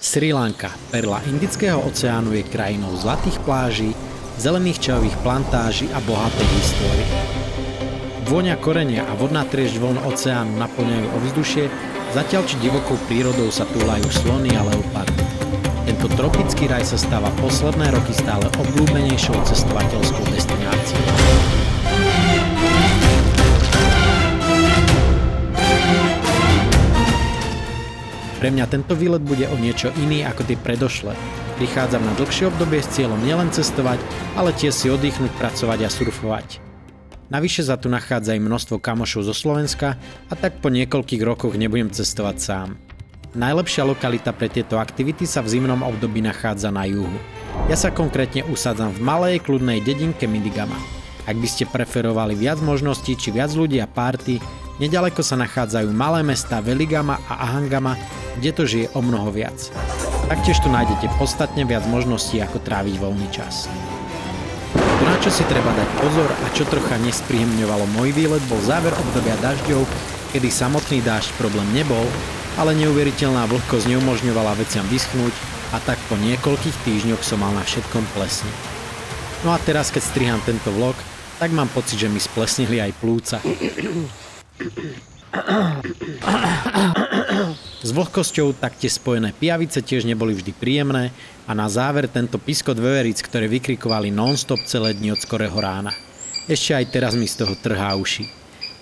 Srí Lanka, perla Indického oceánu, je krajinou zlatých pláží, zelených čajových plantáží a bohatej histórie. Vôňa korenia a vodná triešť vln oceánu naplňajú ovzdušie, zatiaľ či divokou prírodou sa túlajú slony a leopardy. Tento tropický raj sa stáva posledné roky stále obľúbenejšou cestovateľskou destináciou. Pre mňa tento výlet bude o niečo iný ako tie predošlé. Prichádzam na dlhšie obdobie s cieľom nielen cestovať, ale tiež si oddychnúť, pracovať a surfovať. Navyše sa tu nachádza aj množstvo kamošov zo Slovenska a tak po niekoľkých rokoch nebudem cestovať sám. Najlepšia lokalita pre tieto aktivity sa v zimnom období nachádza na juhu. Ja sa konkrétne usádzam v malej kľudnej dedinke Midigama. Ak by ste preferovali viac možností či viac ľudí a párty, nedaleko sa nachádzajú malé mestá Veligama a Ahangama, kde to žije o mnoho viac. Taktiež tu nájdete podstatne viac možností, ako tráviť voľný čas. To, na čo si treba dať pozor a čo trocha nespríjemňovalo môj výlet, bol záver obdobia dažďov, kedy samotný dážď problém nebol, ale neuveriteľná vlhkosť neumožňovala veciam vyschnúť a tak po niekoľkých týždňoch som mal na všetkom plesne. No a teraz, keď striham tento vlog, tak mám pocit, že mi splesnili aj plúca. S vlhkosťou taktiež spojené pijavice tiež neboli vždy príjemné a na záver tento piskot veveric, ktoré vykrikovali non-stop celé dni od skorého rána. Ešte aj teraz mi z toho trhá uši.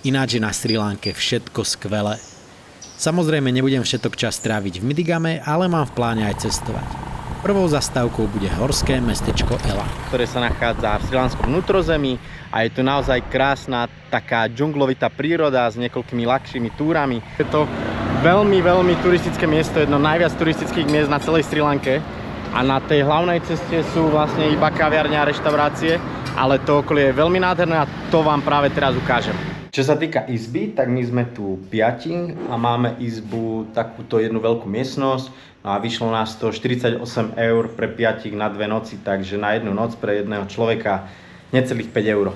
Ináč je na Srí Lanke všetko skvelé. Samozrejme nebudem všetok čas tráviť v Midigame, ale mám v pláne aj cestovať. Prvou zastávkou bude horské mestečko Ela, ktoré sa nachádza v srilanskom vnútrozemí a je tu naozaj krásna taká džunglovitá príroda s niekoľkými ľahšími túrami. Je to veľmi turistické miesto, jedno najviac turistických miest na celej Srí Lanke a na tej hlavnej ceste sú vlastne iba kaviarne a reštaurácie, ale to okolie je veľmi nádherné a to vám práve teraz ukážem. Čo sa týka izby, tak my sme tu 5 a máme izbu takúto jednu veľkú miestnosť. No a vyšlo nás to 48 eur pre 5 na 2 noci, takže na jednu noc pre jedného človeka necelých 5 eur.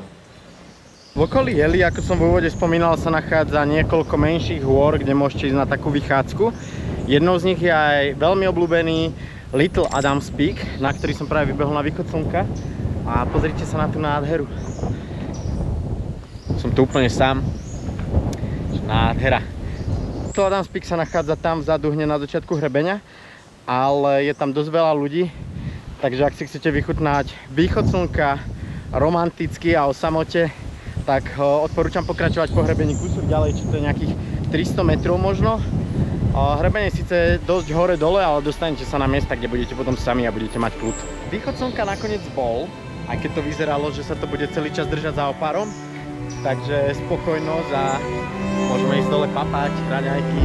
V okolí Ely, ako som v úvode spomínal, sa nachádza niekoľko menších hôr, kde môžete ísť na takú vychádzku. Jednou z nich je aj veľmi obľúbený Little Adams Peak, na ktorý som práve vybehol na východ slnka. A pozrite sa na tú nádheru. Som tu úplne sám. Nádhera. Little Adams Peak sa nachádza tam vzadu hneď na začiatku hrebenia, ale je tam dosť veľa ľudí, takže ak si chcete vychutnať východ slnka romanticky a o samote, tak odporúčam pokračovať po hrebení kúsok ďalej, či to je nejakých 300 metrov možno. Hrebenie je síce dosť hore-dole, ale dostanete sa na miesta, kde budete potom sami a budete mať kľud. Východ slnka nakoniec bol, aj keď to vyzeralo, že sa to bude celý čas držať za opárom. Takže spokojnosť a môžeme ísť dole papať, raňajky.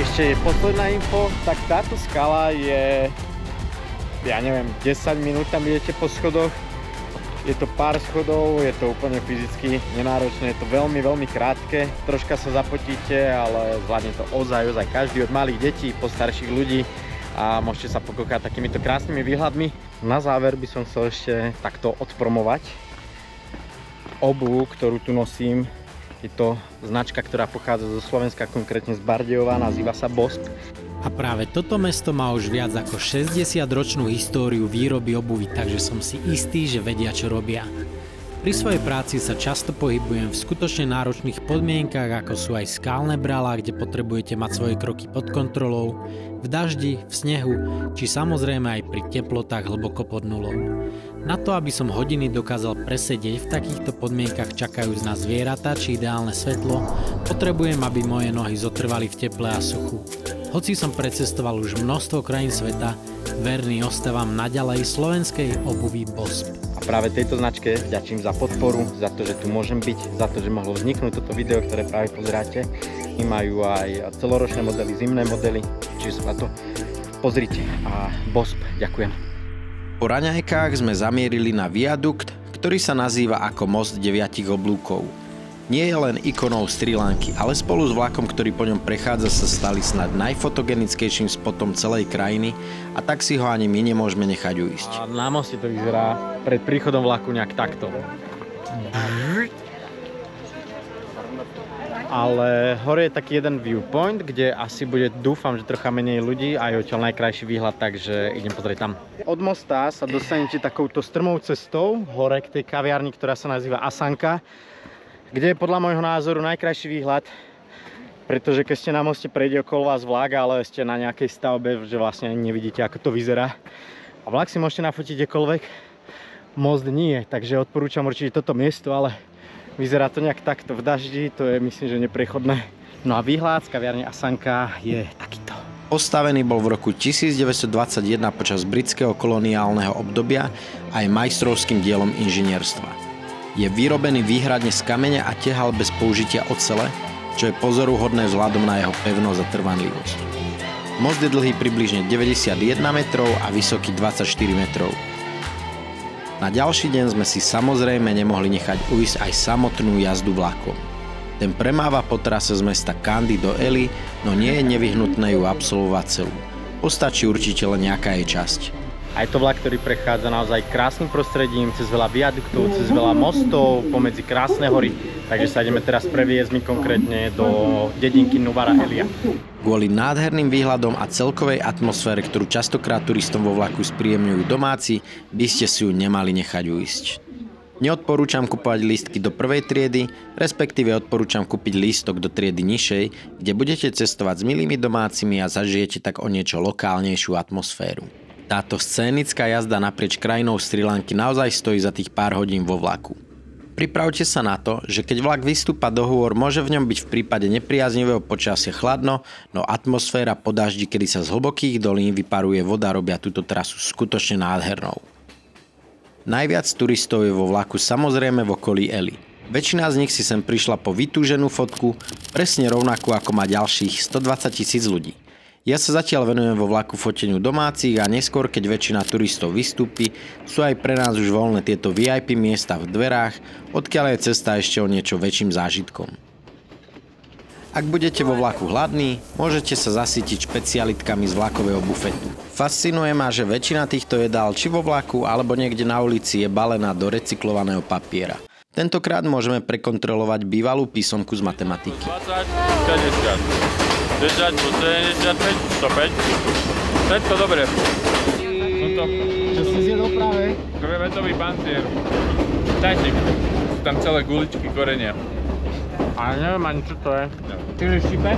Ešte posledná info, tak táto skala je, ja neviem, 10 minút tam idete po schodoch. Je to pár schodov, je to úplne fyzicky nenáročné, je to veľmi krátke. Troška sa zapotíte, ale zvládne to ozaj každý, od malých detí po starších ľudí a môžete sa pokokať takýmito krásnymi výhľadmi. Na záver by som chcel ešte takto odpromovať obuv, ktorú tu nosím. Je to značka, ktorá pochádza zo Slovenska, konkrétne z Bardejova, nazýva sa Bosp. A práve toto mesto má už viac ako 60-ročnú históriu výroby obuvy, takže som si istý, že vedia, čo robia. Pri svojej práci sa často pohybujem v skutočne náročných podmienkach, ako sú aj skalné bralá, kde potrebujete mať svoje kroky pod kontrolou, v daždi, v snehu, či samozrejme aj pri teplotách hlboko pod nulou. Na to, aby som hodiny dokázal presedieť v takýchto podmienkach čakajúc na zvieratá či ideálne svetlo, potrebujem, aby moje nohy zotrvali v teple a suchu. Hoci som precestoval už množstvo krajín sveta, verný ostávam naďalej slovenskej obuvi Bosp. A práve tejto značke vďačím za podporu, za to, že tu môžem byť, za to, že mohlo vzniknúť toto video, ktoré práve pozeráte. Majú aj celoročné modely, zimné modely, čiže sa na to pozrite. A Bosp, ďakujem. Po raňajkách sme zamierili na viadukt, ktorý sa nazýva ako most 9 oblúkov. Nie je len ikonou Srí Lanky, ale spolu s vlakom, ktorý po ňom prechádza, sa stali snad najfotogenickejším spotom celej krajiny a tak si ho ani my nemôžeme nechať uísť. A na moste to vyzerá pred príchodom vlaku nejak takto. Ale hore je taký jeden viewpoint, kde asi bude, dúfam, že trocha menej ľudí a je odtiaľ najkrajší výhľad, takže idem pozrieť tam. Od mosta sa dostanete takouto strmou cestou hore k tej kaviarni, ktorá sa nazýva Asanka, kde je podľa môjho názoru najkrajší výhľad, pretože keď ste na moste, prejde okolo vás vlak, ale ste na nejakej stavbe, že vlastne nevidíte, ako to vyzerá. A vlak si môžete nafotiť kdekoľvek, most nie, takže odporúčam určite toto miesto, ale vyzerá to nejak takto v daždi, to je myslím, že neprechodné. No a výhľad z kaviarne Asanka je takýto. Postavený bol v roku 1921 počas britského koloniálneho obdobia a je majstrovským dielom inžinierstva. Je vyrobený výhradne z kameňa a tehal bez použitia ocele, čo je pozoruhodné vzhľadom na jeho pevnosť a trvanlivosť. Most je dlhý približne 91 metrov a vysoký 24 metrov. Na ďalší deň sme si samozrejme nemohli nechať ujsť aj samotnú jazdu vlakom. Ten premáva po trase z mesta Kandy do Ely, no nie je nevyhnutné ju absolvovať celú. Postačí určite len nejaká jej časť. A je to vlak, ktorý prechádza naozaj krásnym prostredím, cez veľa viaduktov, cez veľa mostov, pomedzi krásne hory. Takže sa ideme teraz previesť my konkrétne do dedinky Novara Elia. Kvôli nádherným výhľadom a celkovej atmosfére, ktorú častokrát turistom vo vlaku spríjemňujú domáci, by ste si ju nemali nechať uísť. Neodporúčam kupovať lístky do prvej triedy, respektíve odporúčam kúpiť lístok do triedy nižšej, kde budete cestovať s milými domácimi a zažijete tak o niečo lokálnejšiu atmosféru. Táto scénická jazda naprieč krajinou Srí Lanky naozaj stojí za tých pár hodín vo vlaku. Pripravte sa na to, že keď vlak vystúpa do hôr, môže v ňom byť v prípade nepriaznivého počasia chladno, no atmosféra po daždi, kedy sa z hlbokých dolín vyparuje voda, robia túto trasu skutočne nádhernou. Najviac turistov je vo vlaku samozrejme v okolí Ely. Väčšina z nich si sem prišla po vytúženú fotku, presne rovnakú ako má ďalších 120 000 ľudí. Ja sa zatiaľ venujem vo vlaku foteniu domácich a neskôr, keď väčšina turistov vystúpi, sú aj pre nás už voľné tieto VIP miesta v dverách, odkiaľ je cesta ešte o niečo väčším zážitkom. Ak budete vo vlaku hladní, môžete sa zasytiť špecialitkami z vlakového bufetu. Fascinuje ma, že väčšina týchto jedál či vo vlaku alebo niekde na ulici je balená do recyklovaného papiera. Tentokrát môžeme prekontrolovať bývalú písomku z matematiky. 20, 50. 10 plus 75, 105. Všetko dobre. Čo si zjedol práve? Krevetový pancier. Čajník. Sú tam celé guličky korenia. Ale neviem ani čo to je. Ty vieš šípe?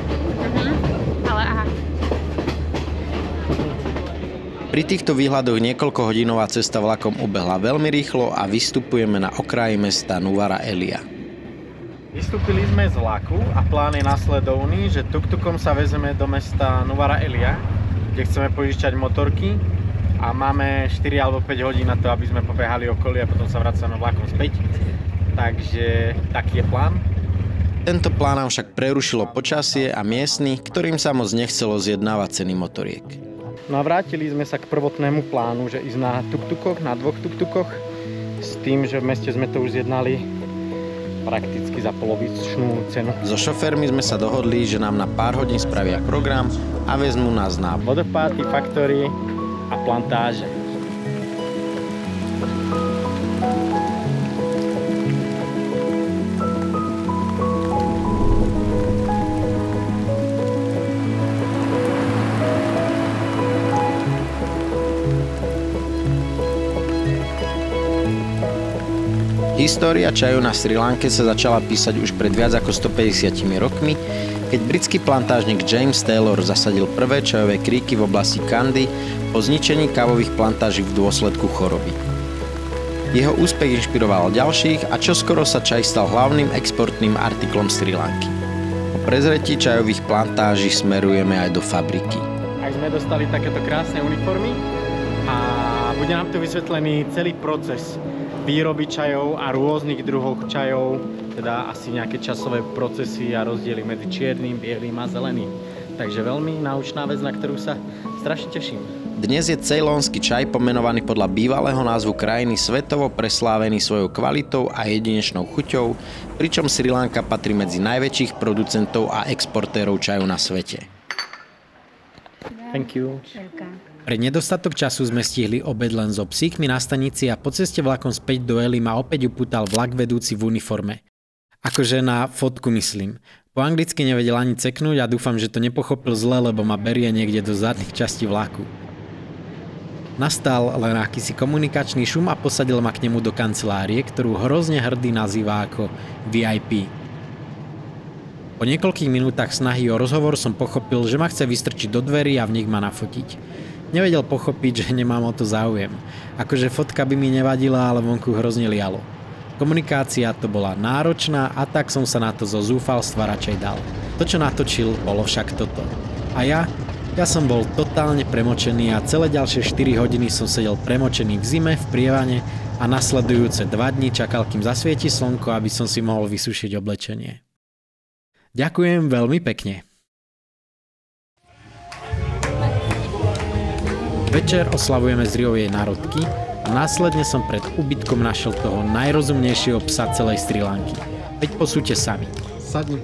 Ale aha. Pri týchto výhľadoch niekoľkohodinová cesta vlakom ubehla veľmi rýchlo a vystupujeme na okraji mesta Novara Elia. Vystúpili sme z vlaku a plán je nasledovný, že tuk-tukom sa vezeme do mesta Novara Elia, kde chceme požičať motorky a máme 4 alebo 5 hodín na to, aby sme pobehali okolie a potom sa vracame vlakom späť. Takže taký je plán. Tento plán nám však prerušilo počasie a miestnych, ktorým sa moc nechcelo zjednávať ceny motoriek. No a vrátili sme sa k prvotnému plánu, že ísť na tuk-tukoch, na 2 tuk-tukoch, s tým, že v meste sme to už zjednali prakticky za polovičnú cenu. So šoférmi sme sa dohodli, že nám na pár hodín spravia program a vezmú nás na vodopády, faktory a plantáže. História čaju na Srí Lanke sa začala písať už pred viac ako 150 rokmi, keď britský plantážnik James Taylor zasadil prvé čajové kríky v oblasti Kandy po zničení kávových plantáží v dôsledku choroby. Jeho úspech inšpiroval ďalších a čoskoro sa čaj stal hlavným exportným artiklom Srí Lanky. Po prezretí čajových plantáží smerujeme aj do fabriky. Aj sme dostali takéto krásne uniformy a bude nám tu vysvetlený celý proces výroby čajov a rôznych druhov čajov, teda asi nejaké časové procesy a rozdiely medzi čiernym, bielým a zeleným. Takže veľmi náučná vec, na ktorú sa strašne teším. Dnes je ceylonský čaj pomenovaný podľa bývalého názvu krajiny svetovo preslávený svojou kvalitou a jedinečnou chuťou, pričom Srí Lanka patrí medzi najväčších producentov a exportérov čaju na svete. Thank you. Pre nedostatok času sme stihli obed len so psíkmi na stanici a po ceste vlakom späť do Eli ma opäť upútal vlak vedúci v uniforme. Akože na fotku myslím. Po anglicky nevedel ani ceknúť a dúfam, že to nepochopil zle, lebo ma berie niekde do zadných častí vlaku. Nastal len akýsi komunikačný šum a posadil ma k nemu do kancelárie, ktorú hrozne hrdý nazýva ako VIP. Po niekoľkých minútach snahy o rozhovor som pochopil, že ma chce vystrčiť do dverí a v nich ma nafotiť. Nevedel pochopiť, že nemám o to záujem. Akože fotka by mi nevadila, ale vonku hrozne lialo. Komunikácia to bola náročná a tak som sa na to zo zúfalstva radšej dal. To, čo natočil, bolo však toto. A ja som bol totálne premočený a celé ďalšie 4 hodiny som sedel premočený v zime, v prievane a nasledujúce 2 dni čakal, kým zasvieti slnko, aby som si mohol vysušiť oblečenie. Ďakujem veľmi pekne. Večer oslavujeme Zriovej národky a následne som pred úbytkom našiel toho najrozumnejšieho psa celej Srí Lanky. Veď posúďte sami. Sadni.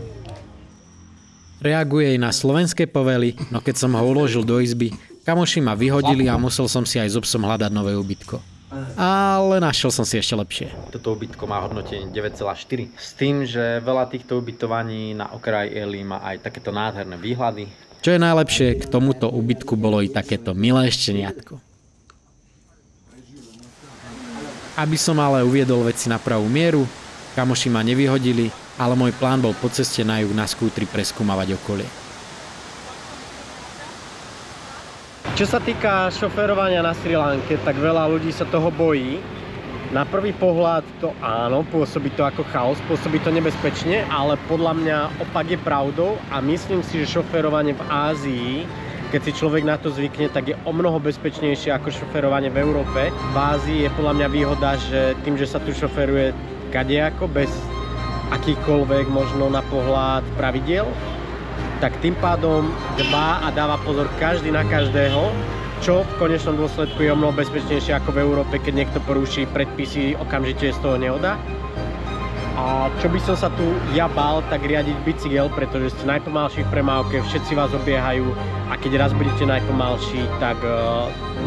Reaguje aj na slovenské povely, no keď som ho uložil do izby, kamoši ma vyhodili a musel som si aj s psom hľadať nové ubytko. Ale našiel som si ešte lepšie. Toto ubytko má hodnotenie 9,4. S tým, že veľa týchto ubytovaní na okraji Eli má aj takéto nádherné výhľady. Čo je najlepšie, k tomuto ubytku bolo i takéto milé šteniatko. Aby som ale uviedol veci na pravú mieru, kamoši ma nevyhodili, ale môj plán bol po ceste na juh na skútri preskúmavať okolie. Čo sa týka šoférovania na Srí Lanke, tak veľa ľudí sa toho bojí. Na prvý pohľad to áno, pôsobí to ako chaos, pôsobí to nebezpečne, ale podľa mňa opak je pravdou a myslím si, že šoférovanie v Ázii, keď si človek na to zvykne, tak je o mnoho bezpečnejšie ako šoférovanie v Európe. V Ázii je podľa mňa výhoda, že tým, že sa tu šoféruje kadejako, bez akýkoľvek možno na pohľad pravidiel, tak tým pádom dbá a dáva pozor každý na každého, čo v konečnom dôsledku je o mnoho bezpečnejšie ako v Európe, keď niekto poruší predpisy, okamžite z toho nehoda. A čo by som sa tu ja bál, tak riadiť bicykel, pretože ste najpomalší v premávke, všetci vás obiehajú a keď raz budete najpomalší, tak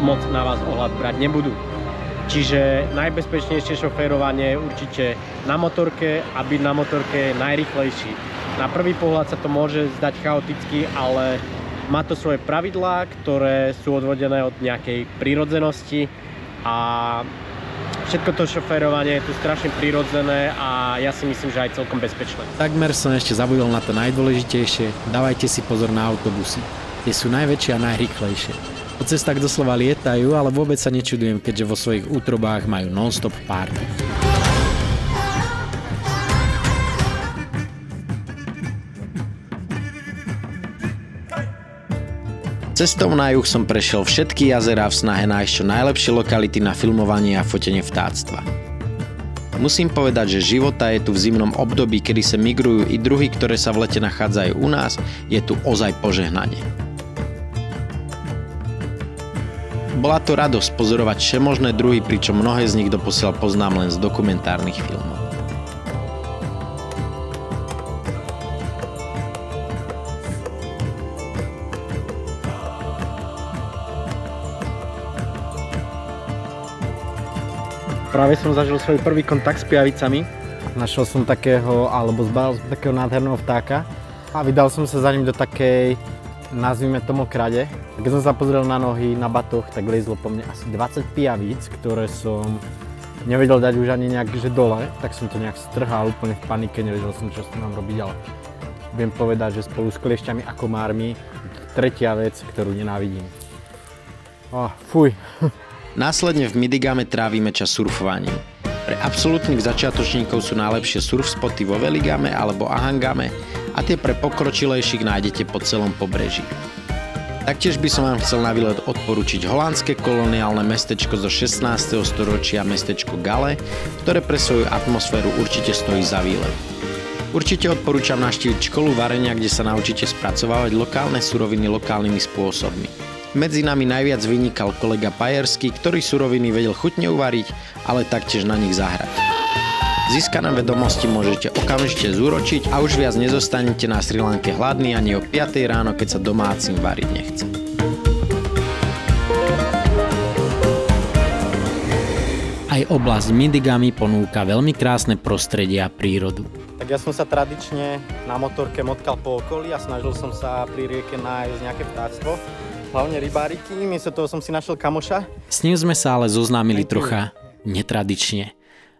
moc na vás ohľad brať nebudú. Čiže najbezpečnejšie šoférovanie je určite na motorke a byť na motorke je najrýchlejší. Na prvý pohľad sa to môže zdať chaoticky, ale má to svoje pravidlá, ktoré sú odvodené od nejakej prírodzenosti a všetko to šoférovanie je tu strašne prirodzené a ja si myslím, že aj celkom bezpečné. Takmer som ešte zabudol na to najdôležitejšie, dávajte si pozor na autobusy. Tie sú najväčšie a najrýchlejšie. Po cestách doslova lietajú, ale vôbec sa nečudujem, keďže vo svojich útrobách majú non-stop party. Cestou na juh som prešiel všetky jazerá v snahe nájsť čo najlepšie lokality na filmovanie a fotenie vtáctva. Musím povedať, že života je tu v zimnom období, kedy sa migrujú i druhy, ktoré sa v lete nachádzajú u nás, je tu ozaj požehnanie. Bola to radosť pozorovať všemožné druhy, pričom mnohé z nich doposiaľ poznám len z dokumentárnych filmov. Práve som zažil svoj prvý kontakt s piavicami. Našiel som takého, alebo zbadal som takého nádherného vtáka a vydal som sa za ním do takej, nazvime to mokrade. Keď som sa pozrel na nohy, na batoh, tak liezlo po mne asi 20 piavíc, ktoré som nevedel dať už ani nejak že dole, tak som to nejak strhal úplne v panike, nevedel som, čo s tým mám robiť, ale viem povedať, že spolu s kliešťami a komármi tretia vec, ktorú nenávidím. Fuj. Následne v Midigame trávime čas surfovaním. Pre absolútnych začiatočníkov sú najlepšie surf spoty vo Veligame alebo Ahangame a tie pre pokročilejších nájdete po celom pobreží. Taktiež by som vám chcel na výlet odporučiť holandské koloniálne mestečko zo 16. storočia, mestečko Gale, ktoré pre svoju atmosféru určite stojí za výlet. Určite odporúčam navštíviť školu varenia, kde sa naučíte spracovávať lokálne suroviny lokálnymi spôsobmi. Medzi nami najviac vynikal kolega Pajersky, ktorý suroviny vedel chutne uvariť, ale taktiež na nich zahrať. Získané vedomosti môžete okamžite zúročiť a už viac nezostanete na Srí Lanke hladní ani o 5 ráno, keď sa domácim variť nechce. Aj oblasť Midigami ponúka veľmi krásne prostredie a prírodu. Tak ja som sa tradične na motorke motkal po okolí a snažil som sa pri rieke nájsť nejaké vtáctvo. Hlavne rybáriky, miesto toho som si našiel kamoša. S ním sme sa ale zoznámili trocha netradične.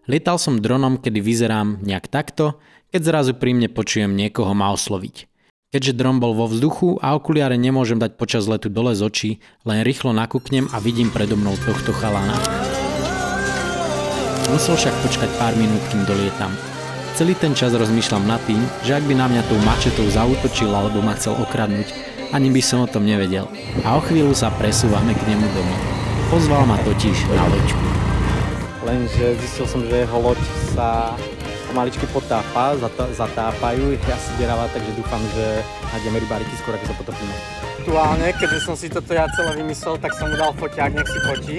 Lietal som dronom, kedy vyzerám nejak takto, keď zrazu pri mne počujem niekoho ma osloviť. Keďže dron bol vo vzduchu a okuliare nemôžem dať počas letu dole z očí, len rýchlo nakúknem a vidím predo mnou tohto chalána. Musel však počkať pár minút, kým dolietam. Celý ten čas rozmýšľam nad tým, že ak by na mňa tou mačetou zaútočil alebo ma chcel okradnúť, ani by som o tom nevedel. A o chvíľu sa presúvame k nemu domov. Pozval ma totiž na loďku. Lenže zistil som, že jeho loď sa pomaličky potápa, zatápajú, je asi deravá, takže dúfam, že nájdeme rybáriky skôr, ako sa potopíme. Aktuálne, keďže som si toto ja celé vymyslel, tak som mu dal foťák, nech si fotí.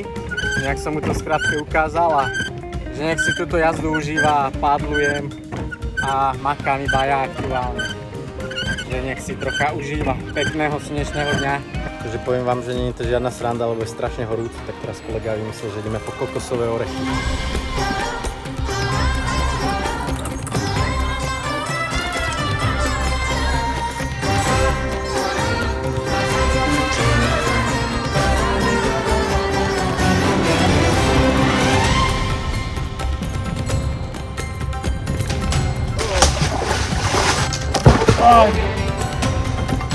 Nejak som mu to skrátke ukázal a že nech si túto jazdu užíva, pádlujem a makám iba ja aktuálne. Že nech si trocha užíva pekného slnečného dňa. Takže poviem vám, že nie je to žiadna sranda, lebo je strašne horúco, tak teraz kolega vymyslel, že ideme po kokosové orechy.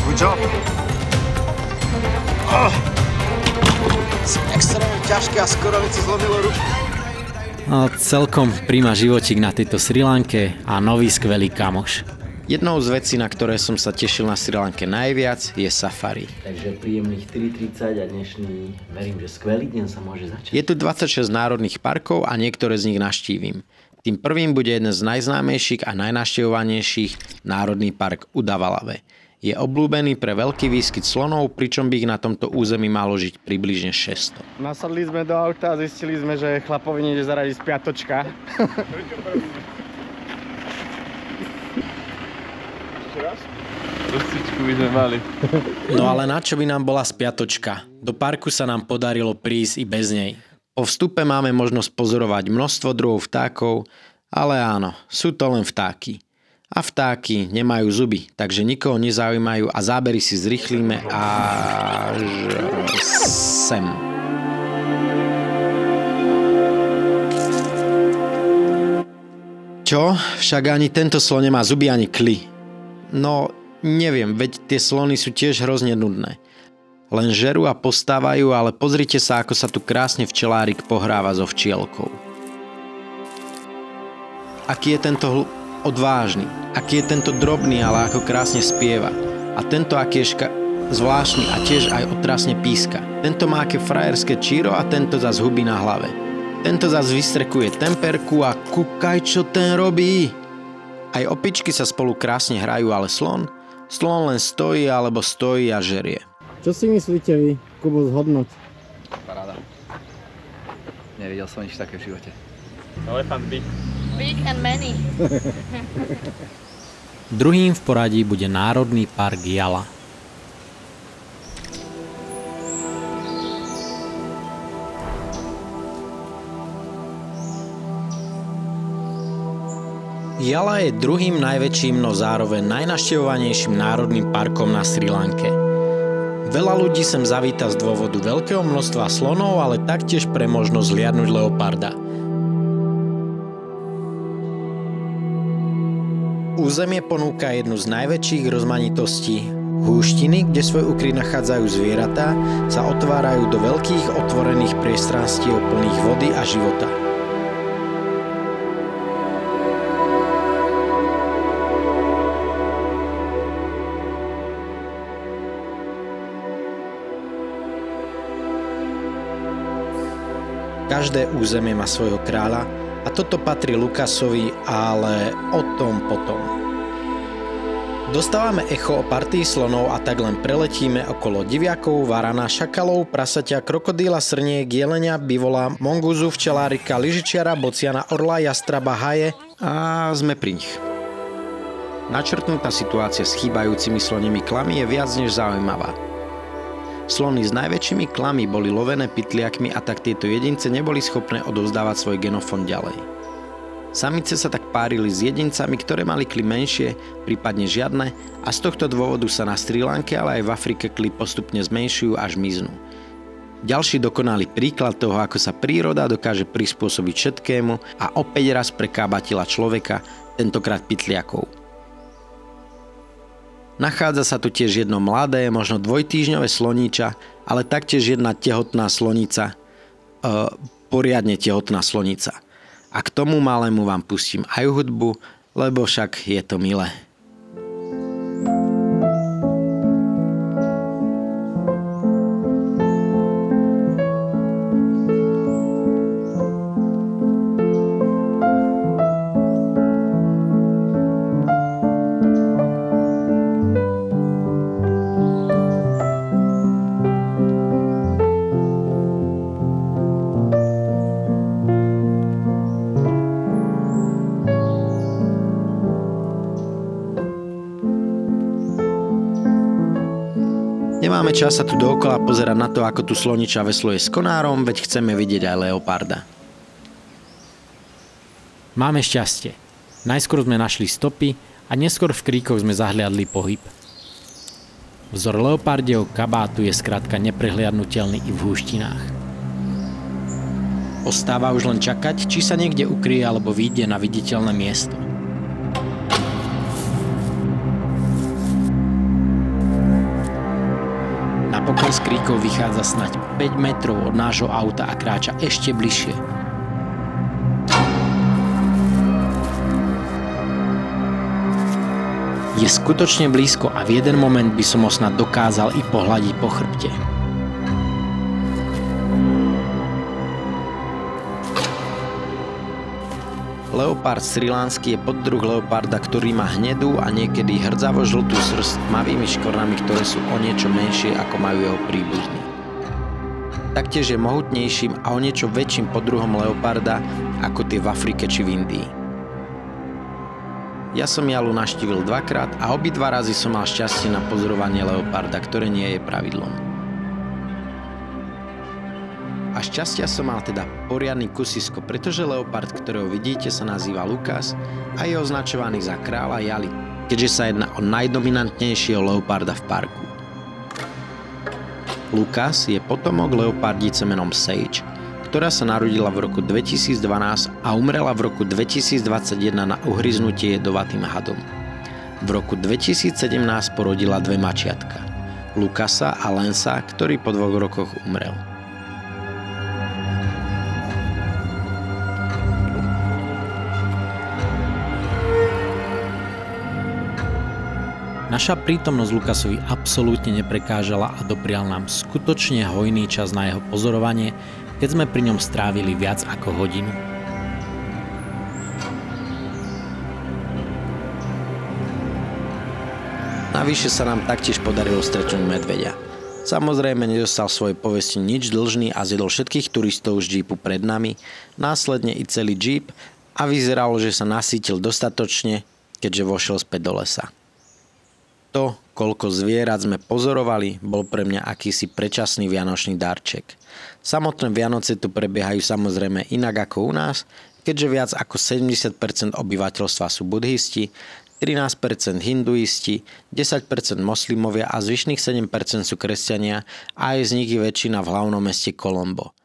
Good job. Extrémne ťažké a skoro mi si zlomilo ruku. No, celkom príma životík na tejto Srí Lanke a nový skvelý kamoš. Jednou z vecí, na ktoré som sa tešil na Srí Lanke najviac, je safari. Takže príjemných 4:30 a dnešný, verím, že skvelý deň sa môže začať. Je tu 26 národných parkov a niektoré z nich navštívim. Tým prvým bude jeden z najznámejších a najnavštevovanejších národný park Udavalave. Je obľúbený pre veľký výskyt slonov, pričom by ich na tomto území malo žiť približne 600. Nasadli sme do auta a zistili sme, že chlapovi nejde zaradiť spiatočka. Ešte raz? Rozcvičku by sme mali. No ale na čo by nám bola spiatočka? Do parku sa nám podarilo prísť i bez nej. Po vstupe máme možnosť pozorovať množstvo druhov vtákov, ale áno, sú to len vtáky. A vtáky nemajú zuby, takže nikoho nezaujímajú a zábery si zrýchlíme až sem. Čo? Však ani tento slon nemá zuby ani kly. No, neviem, veď tie slony sú tiež hrozne nudné. Len žerú a postávajú, ale pozrite sa, ako sa tu krásne včelárik pohráva so včielkou. Aký je tento odvážny, aký je tento drobný, ale ako krásne spieva. A tento aký je zvláštny a tiež aj otrasne píska. Tento má aké frajerské číro a tento zas huby na hlave. Tento zas vystrekuje temperku a kúkaj, čo ten robí. Aj opičky sa spolu krásne hrajú, ale slon len stojí alebo stojí a žerie. Čo si myslíte vy, Kubo, zhodnoť? Paráda. Nevidel som nič také v živote. Elefant big. Big and many. Druhým v poradí bude Národný park Yala. Yala je druhým najväčším, no zároveň najnavštevovanejším národným parkom na Srí Lanke. Veľa ľudí sem zavíta z dôvodu veľkého množstva slonov, ale taktiež pre možnosť zliadnuť leoparda. Územie ponúka jednu z najväčších rozmanitostí. Húštiny, kde svoj ukryt nachádzajú zvieratá, sa otvárajú do veľkých otvorených priestranstiev plných vody a života. Každé územie má svojho kráľa a toto patrí Lucasovi, ale o tom potom. Dostávame echo o partii slonov a tak len preletíme okolo diviakov, varana, šakalov, prasaťa, krokodíla, srniek, jelenia, bivola, mongúzu, včelárika, lyžičiara, bociana, orla, jastraba, haje a sme pri nich. Načrtnutá situácia s chýbajúcimi slonými klami je viac než zaujímavá. Slony s najväčšími klami boli lovené pytliakmi a tak tieto jedince neboli schopné odovzdávať svoj genofond ďalej. Samice sa tak párili s jedincami, ktoré mali kly menšie, prípadne žiadne, a z tohto dôvodu sa na Srí Lanke, ale aj v Afrike kly postupne zmenšujú až miznú. Ďalší dokonalý príklad toho, ako sa príroda dokáže prispôsobiť všetkému a opäť raz prekábatila človeka, tentokrát pytliakov. Nachádza sa tu tiež jedno mladé, možno dvojtýždňové sloníča, ale taktiež jedna tehotná slonica, poriadne tehotná slonica. A k tomu malému vám pustím aj hudbu, lebo však je to milé. Nemáme čas sa tu dookola pozerať na to, ako tu sloniča vesluje s konárom, veď chceme vidieť aj leoparda. Máme šťastie. Najskôr sme našli stopy a neskôr v kríkoch sme zahliadli pohyb. Vzor leopardieho kabátu je skrátka neprehliadnutelný i v húštinách. Ostáva už len čakať, či sa niekde ukryje alebo vyjde na viditeľné miesto. Napokon z kríkov vychádza snáď 5 metrov od nášho auta a kráča ešte bližšie. Je skutočne blízko a v jeden moment by som ho snad dokázal i pohľadiť po chrbte. Leopard srilánsky je poddruh leoparda, ktorý má hnedú a niekedy hrdzavo-žltú srst s tmavými škornami, ktoré sú o niečo menšie ako majú jeho príbuzní. Taktiež je mohutnejším a o niečo väčším poddruhom leoparda ako tie v Afrike či v Indii. Ja som Jalu navštívil dvakrát a obidva razy som mal šťastie na pozorovanie leoparda, ktoré nie je pravidlom. A šťastia som mal teda poriadny kusisko, pretože leopard, ktorého vidíte, sa nazýva Lukas a je označovaný za kráľa Jali, keďže sa jedná o najdominantnejšieho leoparda v parku. Lukas je potomok leopardice menom Sage, ktorá sa narodila v roku 2012 a umrela v roku 2021 na uhryznutie jedovatým hadom. V roku 2017 porodila dve mačiatka, Lukasa a Lensa, ktorý po 2 rokoch umrel. Naša prítomnosť Lukasovi absolútne neprekážala a doprial nám skutočne hojný čas na jeho pozorovanie, keď sme pri ňom strávili viac ako hodinu. Navyše sa nám taktiež podarilo stretnúť medveďa. Samozrejme nedostal svojej povesti nič dlžný a zjedol všetkých turistov z džípu pred nami, následne i celý džíp a vyzeralo, že sa nasýtil dostatočne, keďže vošiel späť do lesa. To, koľko zvierat sme pozorovali, bol pre mňa akýsi predčasný vianočný darček. Samotné Vianoce tu prebiehajú samozrejme inak ako u nás, keďže viac ako 70% obyvateľstva sú budhisti, 13% hinduisti, 10% moslimovia a zvyšných 7% sú kresťania a aj z nich je väčšina v hlavnom meste Colombo.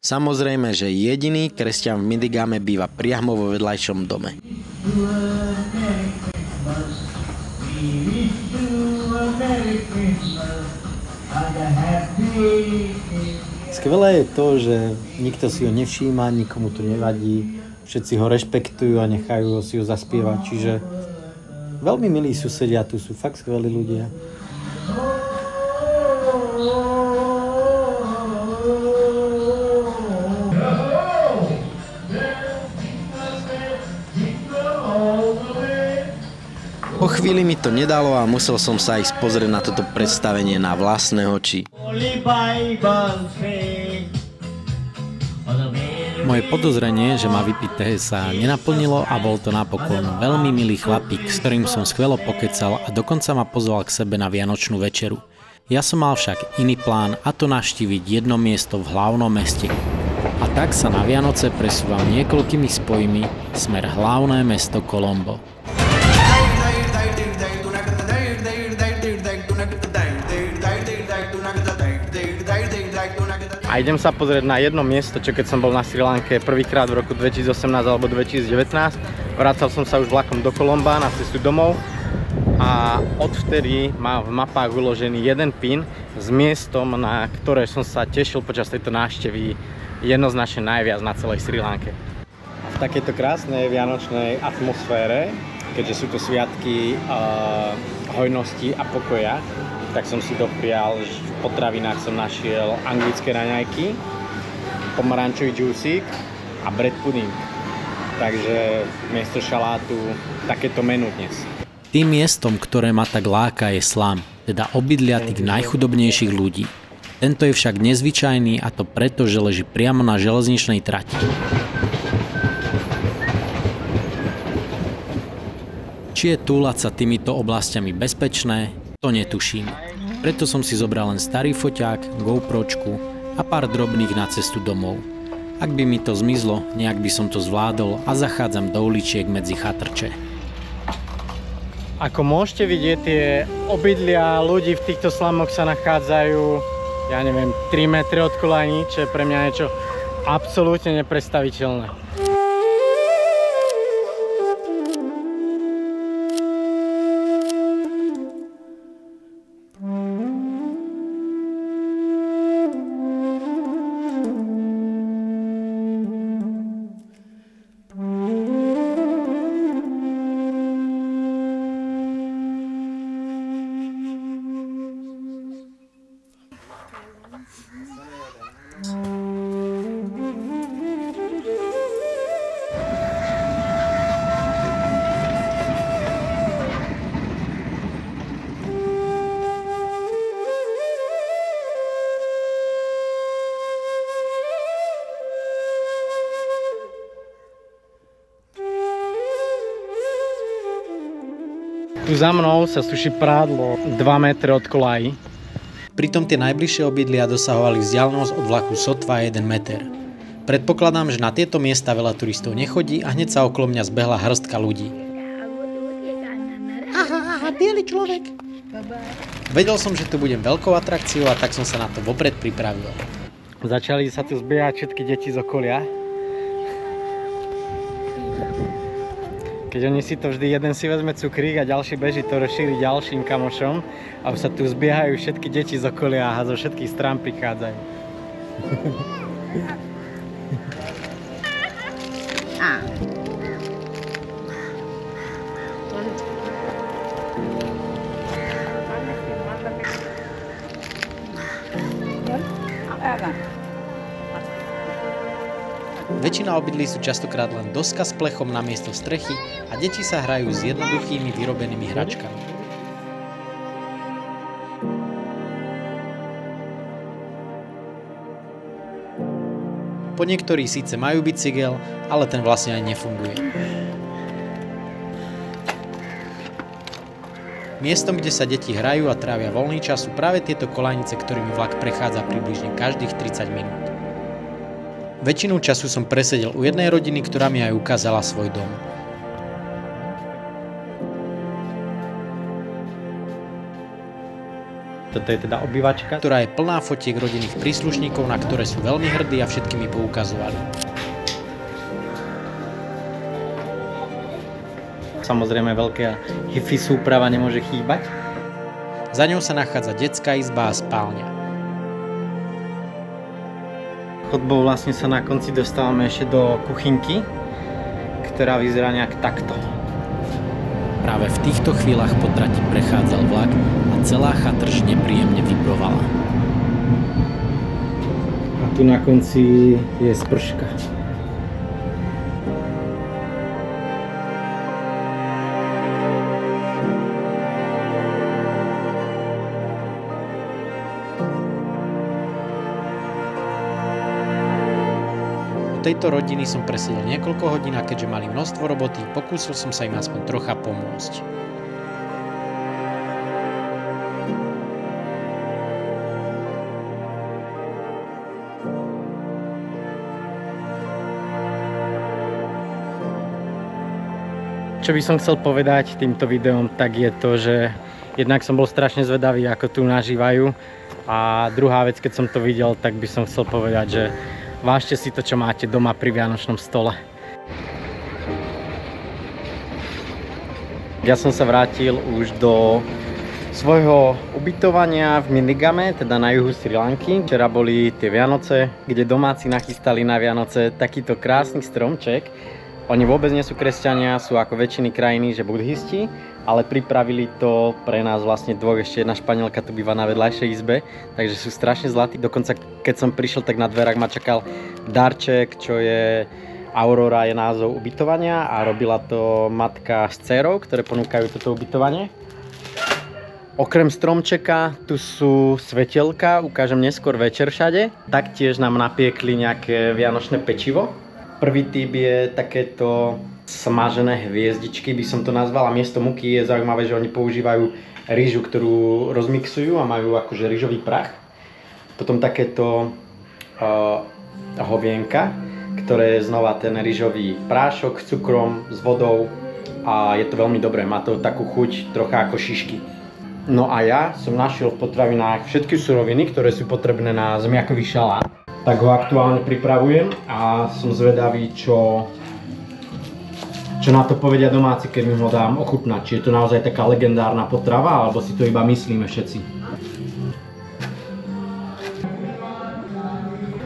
Samozrejme, že jediný kresťan v Midigame býva priamo vo vedľajšom dome. Skvelé je to, že nikto si ho nevšíma, nikomu to nevadí, všetci ho rešpektujú a nechajú si ho zaspievať, čiže veľmi milí susedia, tu sú fakt skvelí ľudia. Po chvíli mi to nedalo a musel som sa ísť pozrieť na toto predstavenie na vlastné oči. Moje podozrenie, že má vypité, sa nenaplnilo a bol to napokon veľmi milý chlapík, s ktorým som skvelo pokecal a dokonca ma pozval k sebe na vianočnú večeru. Ja som mal však iný plán, a to navštíviť jedno miesto v hlavnom meste. A tak sa na Vianoce presúvam niekoľkými spojmi smer hlavné mesto Colombo. A idem sa pozrieť na jedno miesto, čo keď som bol na Sri Lanke prvýkrát v roku 2018 alebo 2019. Vracal som sa už vlakom do Colomba na cestu domov a odvtedy mám v mapách uložený jeden pin s miestom, na ktoré som sa tešil počas tejto návštevy jednoznačne najviac na celej Sri Lanke. V takejto krásnej vianočnej atmosfére, keďže sú to sviatky hojnosti a pokoja, tak som si doprial, že v potravinách som našiel anglické raňajky, pomarančový džúsik a bread pudding. Takže miesto šalátu takéto menu dnes. Tým miestom, ktoré ma tak láka, je slum, teda obydlia tých najchudobnejších ľudí. Tento je však nezvyčajný, a to preto, že leží priamo na železničnej trati. Či je túlať sa týmito oblastiami bezpečné, to netuším. Preto som si zobral len starý foťák, GoPročku a pár drobných na cestu domov. Ak by mi to zmizlo, nejak by som to zvládol a zachádzam do uličiek medzi chatrče. Ako môžete vidieť, tie obydlia ľudí v týchto slamoch sa nachádzajú, ja neviem, 3 metre od kolajní, čo je pre mňa niečo absolútne nepredstaviteľné. Tu za mnou sa suší prádlo 2 metre od kolají. Pritom tie najbližšie obydlia dosahovali vzdialenosť od vlaku sotva 1 meter. Predpokladám, že na tieto miesta veľa turistov nechodí a hneď sa okolo mňa zbehla hrstka ľudí. Aha, biely človek. Vedel som, že tu budem veľkou atrakciou, a tak som sa na to vopred pripravil. Začali sa tu zbiehať všetky deti z okolia. Keď oni si to vždy, jeden si vezme cukrík a ďalší beží to rozšíriť ďalším kamošom a už sa tu zbiehajú všetky deti z okolia a zo všetkých strán prichádzajú. Väčšina obydlí sú častokrát len doska s plechom namiesto strechy a deti sa hrajú s jednoduchými vyrobenými hračkami. Po niektorí síce majú bicykel, ale ten vlastne aj nefunguje. Miestom, kde sa deti hrajú a trávia voľný čas, sú práve tieto kolajnice, ktorými vlak prechádza približne každých 30 minút. Väčšinu času som presedel u jednej rodiny, ktorá mi aj ukázala svoj dom. Toto je teda obývačka, ktorá je plná fotiek rodinných príslušníkov, na ktoré sú veľmi hrdí a všetky mi poukazovali. Samozrejme veľká hi-fi súprava nemôže chýbať. Za ňou sa nachádza detská izba a spálňa. Chodbou vlastne sa na konci dostávame ešte do kuchynky, ktorá vyzerá nejak takto. Práve v týchto chvíľach po trati prechádzal vlak a celá chatrč nepríjemne vibrovala. A tu na konci je sprška. tejto rodiny som presedel niekoľko hodín a keďže mali množstvo roboty, pokúsil som sa im aspoň trocha pomôcť. Čo by som chcel povedať týmto videom, tak je to, že jednak som bol strašne zvedavý, ako tu nažívajú. A druhá vec, keď som to videl, tak by som chcel povedať, že vážte si to, čo máte doma pri vianočnom stole. Ja som sa vrátil už do svojho ubytovania v Minigame, teda na juhu Sri Lanky. Včera boli tie Vianoce, kde domáci nachystali na Vianoce takýto krásny stromček. Oni vôbec nie sú kresťania, sú ako väčšiny krajiny, že budhisti, ale pripravili to pre nás vlastne dvoch, ešte jedna Španielka tu býva na vedľajšej izbe, takže sú strašne zlatí. Dokonca keď som prišiel, tak na dverách ma čakal darček, čo je Aurora, je názov ubytovania a robila to matka s dcérou, ktoré ponúkajú toto ubytovanie. Okrem stromčeka tu sú svetelka, ukážem neskôr večer všade. Taktiež nám napiekli nejaké vianočné pečivo. Prvý typ je takéto smažené hviezdičky, by som to nazval, a miesto múky je zaujímavé, že oni používajú rýžu, ktorú rozmixujú a majú akože rýžový prach. Potom takéto hovienka, ktoré je znova ten rýžový prášok s cukrom, s vodou a je to veľmi dobré, má to takú chuť trocha ako šišky. No a ja som našiel v potravinách všetky suroviny, ktoré sú potrebné na zemiakový šalát. Tak ho aktuálne pripravujem a som zvedavý, čo na to povedia domáci, keď mi ho dám ochutnať. Či je to naozaj taká legendárna potrava, alebo si to iba myslíme všetci.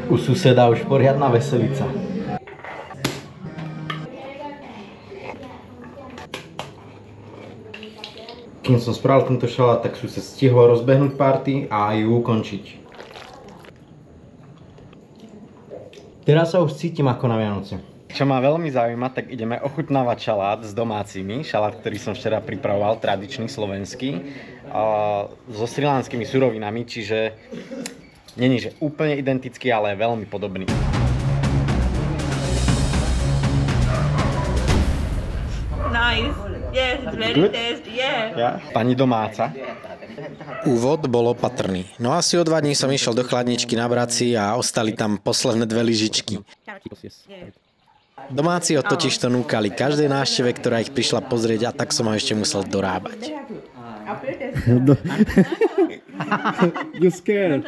U suseda už poriadna veselica. Kým som spravil tento šalát, tak sused stihol rozbehnúť party a aj ju ukončiť. Teraz sa už cítim ako na Vianoce. Čo ma veľmi zaujíma, tak ideme ochutnávať šalát s domácimi. Šalát, ktorý som včera pripravoval, tradičný, slovenský, so srilanskými surovinami, čiže není, že úplne identický, ale veľmi podobný. Nice. Yes, it's very tasty, yeah. Pani domáca. Úvod bol opatrný, no asi o 2 dní som išiel do chladničky nabrať si a ostali tam posledné 2 lyžičky. Domáci ho totiž to núkali každej návšteve, ktorá ich prišla pozrieť, a tak som ho ešte musel dorábať. You're scared.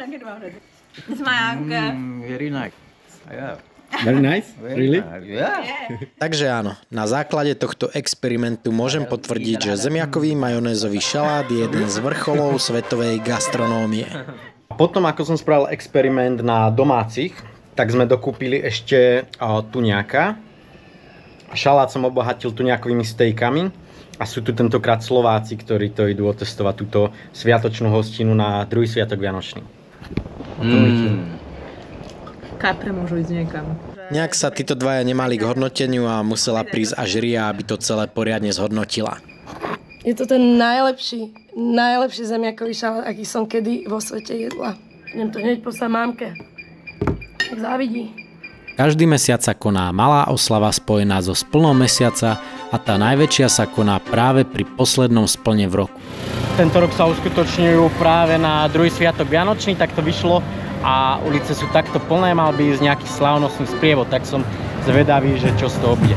It's my uncle. Very nice. Yeah. Very nice? Really? Takže áno, na základe tohto experimentu môžem potvrdiť, že zemiakový majonézový šalát je jeden z vrcholov svetovej gastronómie. Potom, ako som spravil experiment na domácich, tak sme dokúpili ešte tuňáka. Šalát som obohatil tuňákovými stejkami a sú tu tentokrát Slováci, ktorí to idú otestovať túto sviatočnú hostinu na druhý sviatok Vianočný. Kapre môžu ísť niekam. Nejak sa títo dvaja nemali k hodnoteniu a musela prísť až Ria, aby to celé poriadne zhodnotila. Je to ten najlepší zemiakový šalát, aký som kedy vo svete jedla. Idem to hneď poslať mámke. Tak závidí. Každý mesiac sa koná malá oslava spojená so splnom mesiaca a tá najväčšia sa koná práve pri poslednom splne v roku. Tento rok sa uskutočňujú práve na druhý sviatok Vianočný, tak to vyšlo a ulice sú takto plné, mal by ísť nejaký slávnostný sprievod, tak som zvedavý, že čo z toho bude.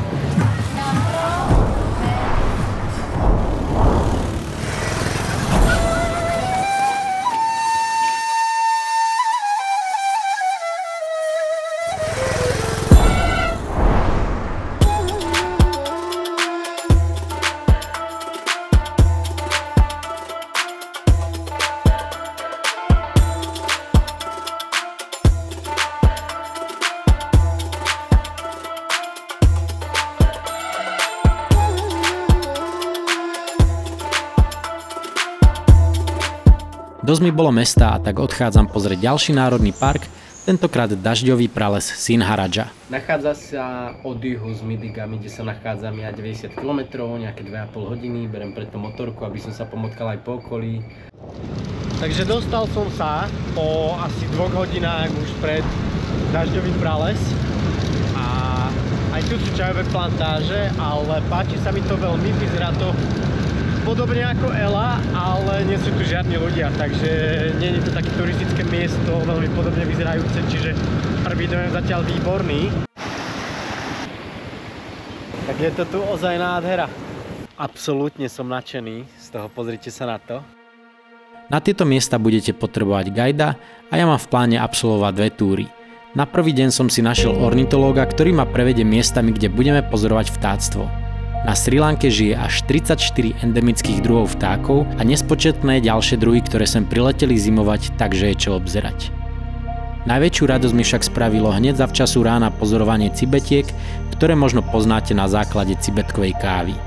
Dosť mi bolo mesta a tak odchádzam pozrieť ďalší národný park, tentokrát dažďový prales Sinharaja. Nachádza sa od juhu z Minigamy, kde sa nachádzam ja 90 km, nejaké 2,5 hodiny, berem preto motorku, aby som sa pomotkal aj po okolí. Takže dostal som sa po asi 2 hodinách už pred dažďový prales a Aj tu sú čajové plantáže, ale páči sa mi to veľmi, vyzerá to podobne ako Ela, ale nie sú tu žiadni ľudia, takže nie je to také turistické miesto, veľmi podobne vyzerajúce, čiže prvý dojem zatiaľ výborný. Tak je to tu ozaj nádhera. Absolútne som nadšený z toho, pozrite sa na to. Na tieto miesta budete potrebovať guida a ja mám v pláne absolvovať 2 túry. Na prvý deň som si našiel ornitológa, ktorý ma prevedie miestami, kde budeme pozorovať vtáctvo. Na Srí Lanke žije až 34 endemických druhov vtákov a nespočetné ďalšie druhy, ktoré sem prileteli zimovať, takže je čo obzerať. Najväčšiu radosť mi však spravilo hneď zavčasu rána pozorovanie cibetiek, ktoré možno poznáte na základe cibetkovej kávy.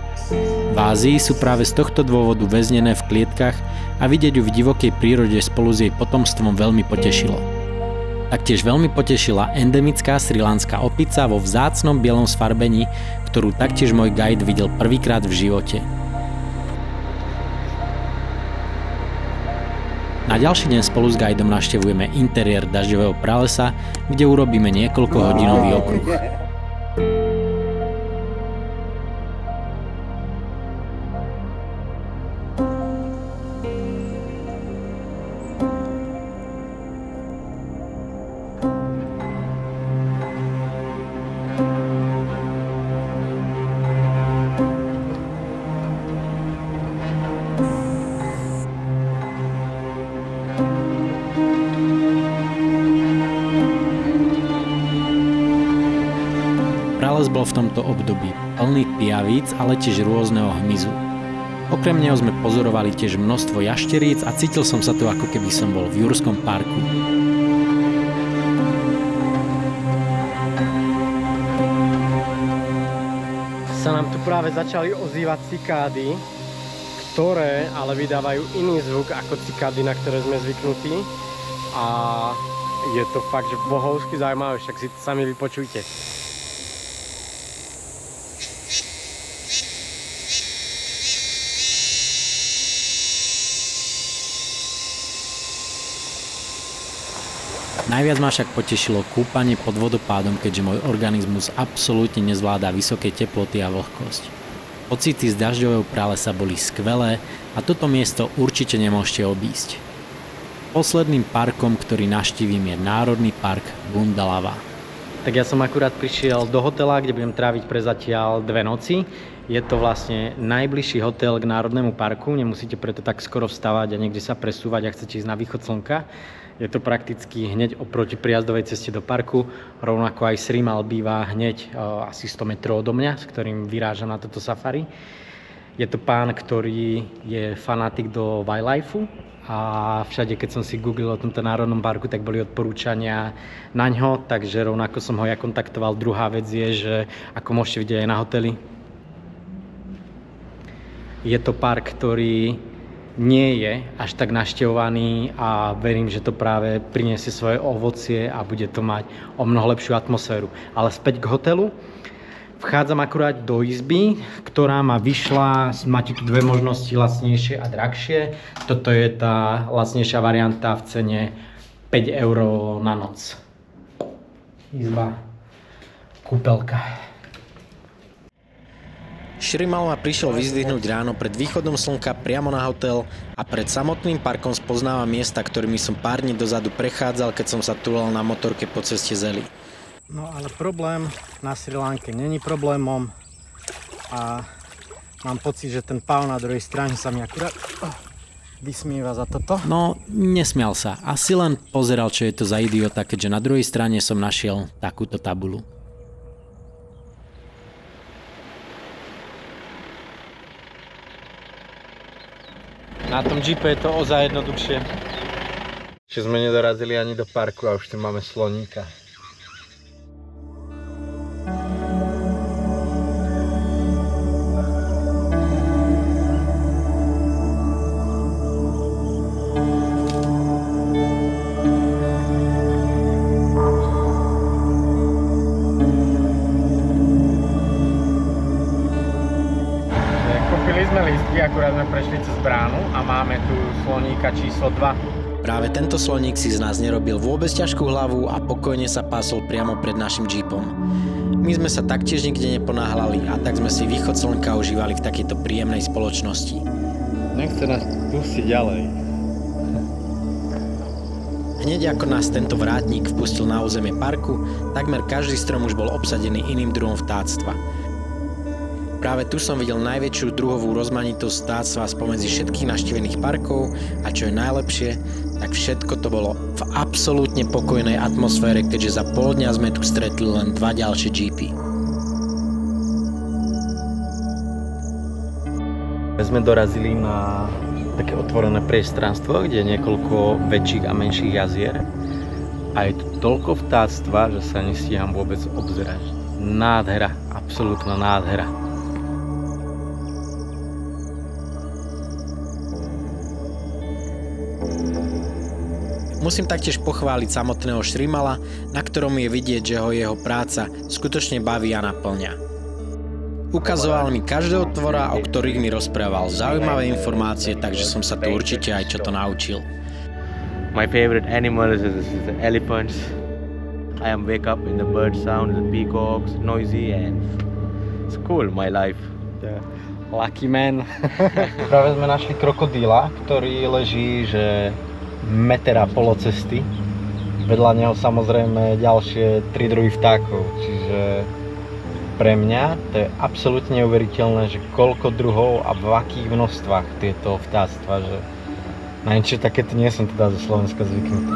V Ázii sú práve z tohto dôvodu väznené v klietkach a vidieť ju v divokej prírode spolu s jej potomstvom veľmi potešilo. Taktiež veľmi potešila endemická srilanská opica vo vzácnom bielom sfarbení, ktorú taktiež môj guide videl prvýkrát v živote. Na ďalší deň spolu s guidom navštevujeme interiér dažďového pralesa, kde urobíme niekoľkohodinový okruh. Prales bol v tomto období plný pijavíc, ale tiež rôzneho hmyzu. Okrem neho sme pozorovali tiež množstvo jašteríc a cítil som sa tu, ako keby som bol v Jurskom parku. Sa nám tu práve začali ozývať cikády, ktoré ale vydávajú iný zvuk ako cikády, na ktoré sme zvyknutí. A je to fakt, že bohovsky zaujímavé, však si to sami vypočujte. Najviac ma však potešilo kúpanie pod vodopádom, keďže môj organizmus absolútne nezvláda vysoké teploty a vlhkosť. Pocity z dažďového pralesa boli skvelé a toto miesto určite nemôžete obísť. Posledným parkom, ktorý navštívim, je Národný park Bundalava. Tak ja som akurát prišiel do hotela, kde budem tráviť prezatiaľ 2 noci. Je to vlastne najbližší hotel k Národnému parku, nemusíte preto tak skoro vstávať a niekde sa presúvať, ak chcete ísť na východ slnka. Je to prakticky hneď oproti prijazdovej ceste do parku, rovnako aj Srimal býva hneď asi 100 metrov odo mňa, s ktorým vyrážam na toto safari. Je to pán, ktorý je fanatik do wildlifeu a všade, keď som si googlil o tomto národnom parku, tak boli odporúčania na ňo, takže rovnako som ho ja kontaktoval. Druhá vec je, že ako môžete vidieť aj na hoteli, je to park, ktorý nie je až tak navštevovaný a verím, že to práve priniesie svoje ovocie a bude to mať o mnoho lepšiu atmosféru. Ale späť k hotelu. Vchádzam akurát do izby, ktorá ma vyšla, máte tu 2 možnosti, lacnejšie a drahšie. Toto je tá lacnejšia varianta v cene 5 € na noc. Izba, kúpeľka. Šrimal ma prišiel vyzdvihnúť ráno pred východom slnka priamo na hotel a pred samotným parkom spoznávam miesta, ktorými som pár dní dozadu prechádzal, keď som sa túlal na motorke po ceste z Eli. No ale problém na Srí Lanke není problémom a mám pocit, že ten pán na druhej strane sa mi akurát vysmieva za toto. No, nesmial sa. Asi len pozeral, čo je to za idiota, keďže na druhej strane som našiel takúto tabulu. Na tom džipe je to ozaj jednoduchšie. Čiže sme nedorazili ani do parku a už tu máme sloníka. Akurát sme prešli cez bránu a máme tu sloníka číslo 2. Práve tento sloník si z nás nerobil vôbec ťažkú hlavu a pokojne sa pásol priamo pred našim džípom. My sme sa taktiež nikde neponáhľali a tak sme si východ slnka užívali v takejto príjemnej spoločnosti. Nechce nás pustiť ďalej. Hneď ako nás tento vrátnik vpustil na územie parku, takmer každý strom už bol obsadený iným druhom vtáctva. Práve tu som videl najväčšiu druhovú rozmanitosť vtáctva spomedzi všetkých navštívených parkov a čo je najlepšie, tak všetko to bolo v absolútne pokojnej atmosfére, keďže za pol dňa sme tu stretli len 2 ďalšie jeepy. Sme dorazili na také otvorené priestranstvo, kde je niekoľko väčších a menších jazier. A je tu toľko vtáctva, že sa nestíham vôbec obzerať. Nádhera, absolútna nádhera. Musím taktiež pochváliť samotného Šrimala, na ktorom je vidieť, že ho jeho práca skutočne baví a naplňa. Ukazoval mi každého tvora, o ktorých mi rozprával zaujímavé informácie, takže som sa tu určite aj čo to naučil. My favorite animal is the elephants. I am wake up in the bird sound, the peacocks, noisy and it's cool, my life. Lucky man. Práve sme našli krokodíla, ktorý leží, že metera polo cesty. Vedľa neho samozrejme ďalšie 3 druhy vtákov, čiže pre mňa to je absolútne neuveriteľné, že koľko druhov a v akých množstvách tieto vtáctva, že na niečo takéto nie som teda zo Slovenska zvyknutý.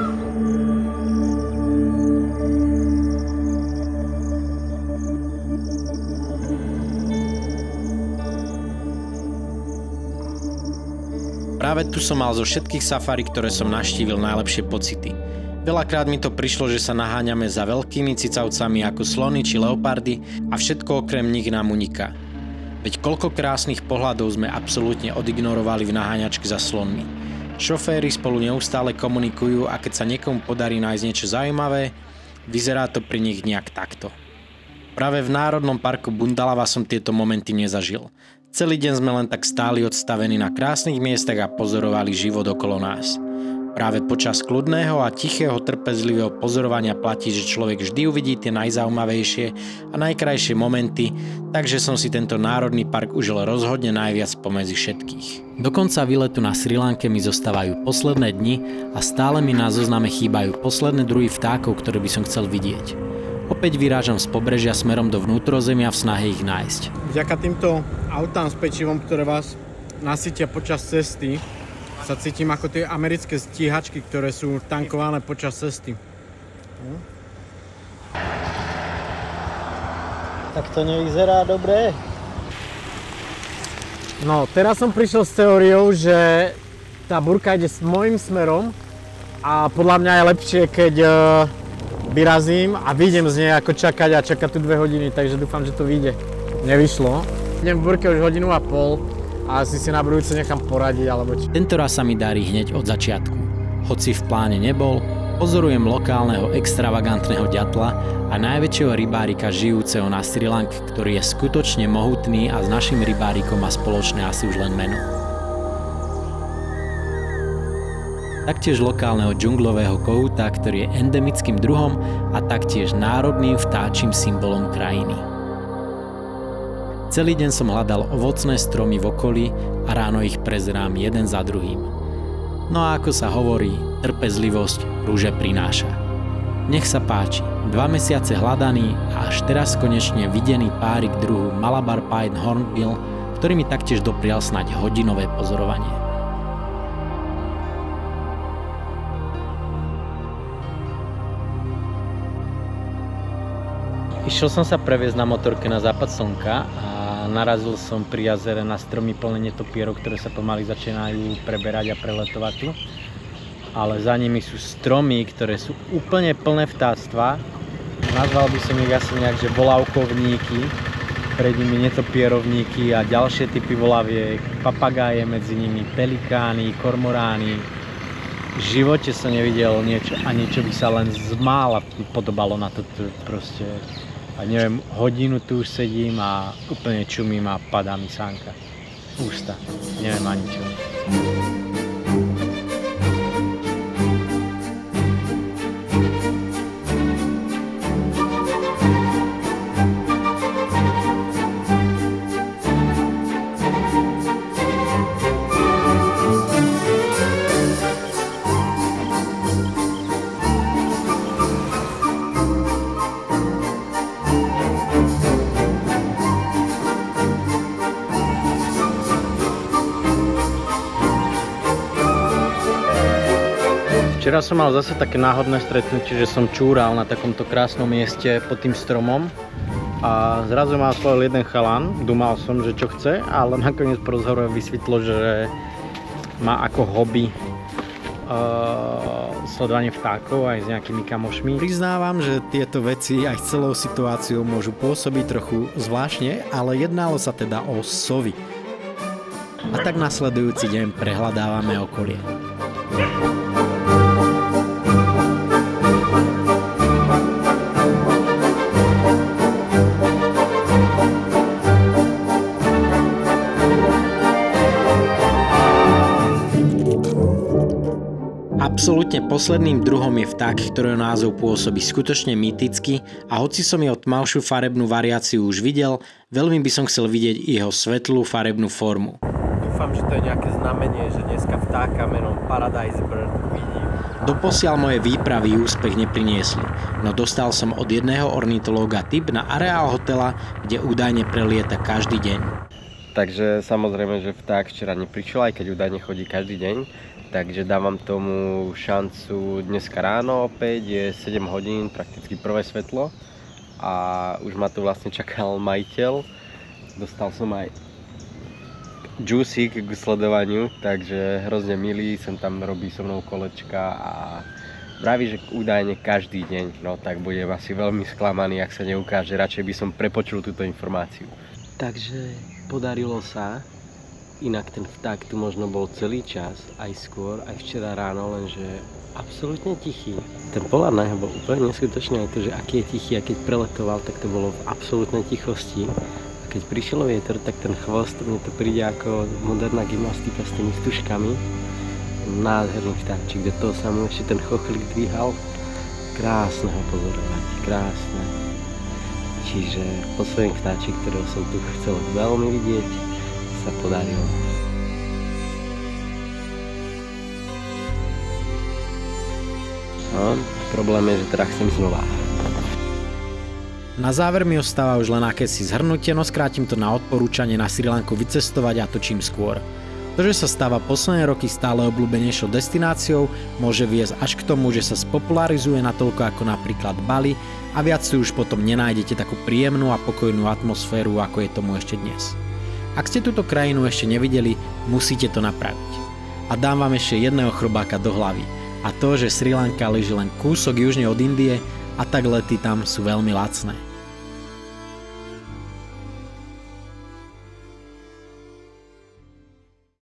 Práve tu som mal zo všetkých safari, ktoré som navštívil, najlepšie pocity. Veľakrát mi to prišlo, že sa naháňame za veľkými cicavcami ako slony či leopardy a všetko okrem nich nám uniká. Veď koľko krásnych pohľadov sme absolútne odignorovali v naháňačke za slonmi. Šoféri spolu neustále komunikujú a keď sa niekomu podarí nájsť niečo zaujímavé, vyzerá to pri nich nejak takto. Práve v Národnom parku Bundalava som tieto momenty nezažil. Celý deň sme len tak stáli odstavení na krásnych miestach a pozorovali život okolo nás. Práve počas kľudného a tichého trpezlivého pozorovania platí, že človek vždy uvidí tie najzaujímavejšie a najkrajšie momenty, takže som si tento národný park užil rozhodne najviac pomedzi všetkých. Do konca výletu na Srí Lanke mi zostávajú posledné dni a stále mi na zozname chýbajú posledné druhy vtákov, ktoré by som chcel vidieť. Opäť vyrážam z pobrežia smerom do vnútrozemia v snahe ich nájsť. Vďaka týmto autám s pečivom, ktoré vás nasytia počas cesty, sa cítim ako tie americké stíhačky, ktoré sú tankované počas cesty. Tak to nevyzerá dobre. No, teraz som prišiel s teóriou, že tá burka ide s môjim smerom a podľa mňa je lepšie, keď vyrazím a vyjdem z nej ako čakať a čakať tu 2 hodiny, takže dúfam, že to vyjde. Nevyšlo. Idem v burke už 1,5 hodiny a asi si na budúce nechám poradiť alebo čo. Tento raz sa mi darí hneď od začiatku. Hoci v pláne nebol, pozorujem lokálneho extravagantného ďatla a najväčšieho rybárika žijúceho na Srí Lanke, ktorý je skutočne mohutný a s našim rybárikom má spoločné asi už len meno. Taktiež lokálneho džunglového kohúta, ktorý je endemickým druhom a taktiež národným vtáčim symbolom krajiny. Celý deň som hľadal ovocné stromy v okolí a ráno ich prezerám jeden za druhým. No a ako sa hovorí, trpezlivosť rúže prináša. Nech sa páči, 2 mesiace hľadaný a až teraz konečne videný párik druhu Malabar Pied Hornbill, ktorý mi taktiež doprial snáď hodinové pozorovanie. Išiel som sa previesť na motorke na západ slnka a narazil som pri jazere na stromy plné netopierov, ktoré sa pomaly začínajú preberať a preletovať tu. Ale za nimi sú stromy, ktoré sú úplne plné vtáctva. Nazval by som ich asi nejak, že volavkovníky, pred nimi netopierovníky a ďalšie typy volaviek, papagáje medzi nimi, pelikány, kormorány. V živote som nevidel niečo, čo by sa len zmála podobalo na to proste. A neviem, hodinu tu už sedím a úplne čumím a padá mi sánka. Ústa. Neviem ani čo. Včera som mal zase také náhodné stretnutie, že som čúral na takomto krásnom mieste pod tým stromom a zrazu ma oslovil jeden chalan, dúmal som, že čo chce, ale nakoniec po rozhovore vysvetlo, že má ako hobby sledovanie vtákov aj s nejakými kamošmi. Priznávam, že tieto veci aj s celou situáciou môžu pôsobiť trochu zvláštne, ale jednalo sa teda o sovy. A tak nasledujúci deň prehľadávame okolie. Absolútne posledným druhom je vták, ktorého názov pôsobí skutočne mýticky a hoci som jeho tmavšiu farebnú variáciu už videl, veľmi by som chcel vidieť jeho svetlú farebnú formu. Dúfam, že to je nejaké znamenie, že dneska vtáka menom Paradise Bird vidím. Doposiaľ moje výpravy úspech nepriniesli, no dostal som od jedného ornitológa tip na areál hotela, kde údajne prelieta každý deň. Takže samozrejme, že vták včera neprišiel, aj keď údajne chodí každý deň. Takže dávam tomu šancu dneska ráno opäť, je 7 hodín, prakticky prvé svetlo a už ma tu vlastne čakal majiteľ. Dostal som aj džúsik k sledovaniu, takže hrozne milý, sem tam robí so mnou kolečka a vraví, že údajne každý deň, no tak budem asi veľmi sklamaný, ak sa neukáže, radšej by som prepočul túto informáciu. Takže podarilo sa. Inak ten vták tu možno bol celý čas, aj skôr, aj včera ráno, lenže absolútne tichý. Ten pohľad na neho bol úplne neskutočný, aj to, že aký je tichý a keď preletoval, tak to bolo v absolútnej tichosti. A keď prišiel vietor, tak ten chvost, mne to príde ako moderná gymnastika s tými stužkami. Nádherný vtáčik, do toho sa mu ešte ten chochlík dvíhal. Krásne ho pozorovať, krásne. Čiže posledný vtáčik, ktorého som tu chcel veľmi vidieť, sa podarilo. No, problém je, že teda chcem znova. Na záver mi ostáva už len akési zhrnutie, no skrátim to na odporúčanie na Srí Lanku vycestovať a to čím skôr. To, že sa stáva posledné roky stále obľúbenejšou destináciou, môže viesť až k tomu, že sa spopularizuje natoľko ako napríklad Bali a viac si už potom nenájdete takú príjemnú a pokojnú atmosféru, ako je tomu ešte dnes. Ak ste túto krajinu ešte nevideli, musíte to napraviť. A dám vám ešte jedného chrobáka do hlavy. A to, že Srí Lanka leží len kúsok južne od Indie a tak lety tam sú veľmi lacné.